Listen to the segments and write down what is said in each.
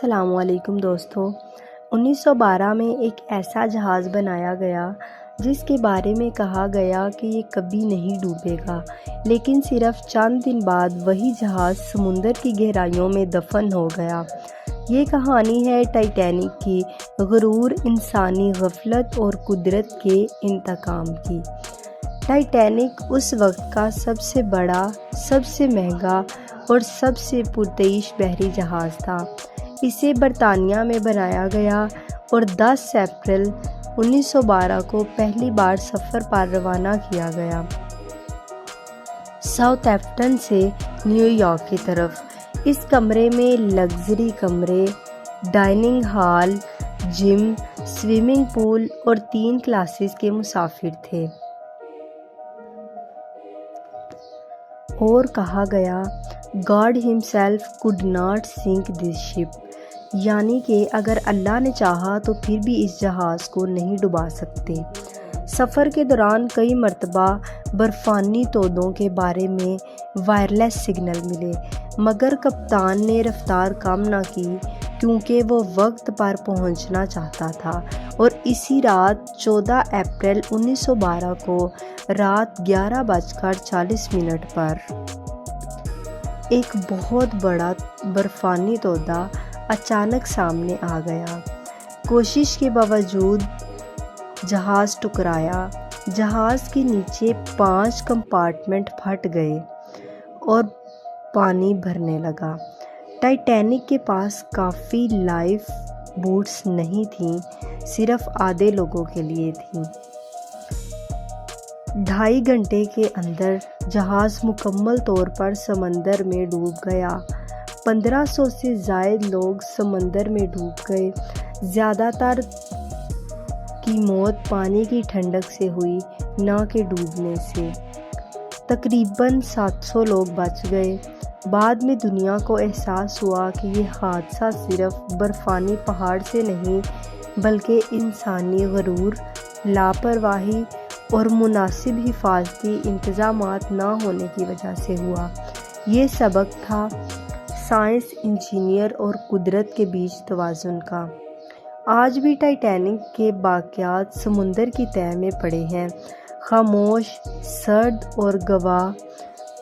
السلام علیکم دوستو۔ 1912 میں ایک ایسا جہاز بنایا گیا جس کے بارے میں کہا گیا کہ یہ کبھی نہیں ڈوبے گا، لیکن صرف چند دن بعد وہی جہاز سمندر کی گہرائیوں میں دفن ہو گیا۔ یہ کہانی ہے ٹائٹینک کی، غرور، انسانی غفلت اور قدرت کے انتقام کی۔ ٹائٹینک اس وقت کا سب سے بڑا، سب سے مہنگا اور سب سے پرتعیش بحری جہاز تھا۔ اسے برطانیہ میں بنایا گیا اور 10 اپریل 1912 کو پہلی بار سفر پر روانہ کیا گیا، ساؤتھ ہیمپٹن سے نیو یارک کی طرف۔ اس کمرے میں لگژری کمرے، ڈائننگ ہال، جم، سوئمنگ پول اور 3 کلاسز کے مسافر تھے۔ اور کہا گیا God himself could not sink this ship، یعنی کہ اگر اللہ نے چاہا تو پھر بھی اس جہاز کو نہیں ڈبا سکتے۔ سفر کے دوران کئی مرتبہ برفانی تودوں کے بارے میں وائرلیس سگنل ملے، مگر کپتان نے رفتار کم نہ کی کیونکہ وہ وقت پر پہنچنا چاہتا تھا، اور اسی رات 14 اپریل 1912 کو رات 11:40 پر ایک بہت بڑا برفانی تودا اچانک سامنے آ گیا۔ کوشش کے باوجود جہاز ٹکرایا۔ جہاز کے نیچے 5 کمپارٹمنٹ پھٹ گئے اور پانی بھرنے لگا۔ ٹائٹینک کے پاس کافی لائف بوٹس نہیں تھیں، صرف آدھے لوگوں کے لیے تھیں۔ 2.5 گھنٹے کے اندر جہاز مکمل طور پر سمندر میں ڈوب گیا۔ 1500 سے زائد لوگ سمندر میں ڈوب گئے۔ زیادہ تر کی موت پانی کی ٹھنڈک سے ہوئی، نہ کہ ڈوبنے سے۔ تقریباً 700 لوگ بچ گئے۔ بعد میں دنیا کو احساس ہوا کہ یہ حادثہ صرف برفانی پہاڑ سے نہیں بلکہ انسانی غرور، لاپرواہی اور مناسب حفاظتی انتظامات نہ ہونے کی وجہ سے ہوا۔ یہ سبق تھا سائنس، انجینئر اور قدرت کے بیچ توازن کا۔ آج بھی ٹائٹینک کے باقیات سمندر کی تہہ میں پڑے ہیں، خاموش، سرد اور گواہ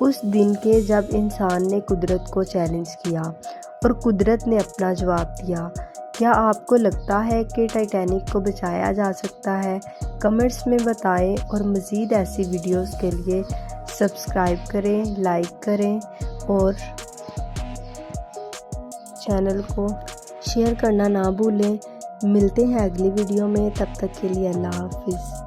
اس دن کے جب انسان نے قدرت کو چیلنج کیا اور قدرت نے اپنا جواب دیا۔ کیا آپ کو لگتا ہے کہ ٹائٹینک کو بچایا جا سکتا ہے؟ کمنٹس میں بتائیں، اور مزید ایسی ویڈیوز کے لیے سبسکرائب کریں، لائک کریں اور چینل کو شیئر کرنا نہ بھولیں۔ ملتے ہیں اگلی ویڈیو میں، تب تک کے لیے اللہ حافظ۔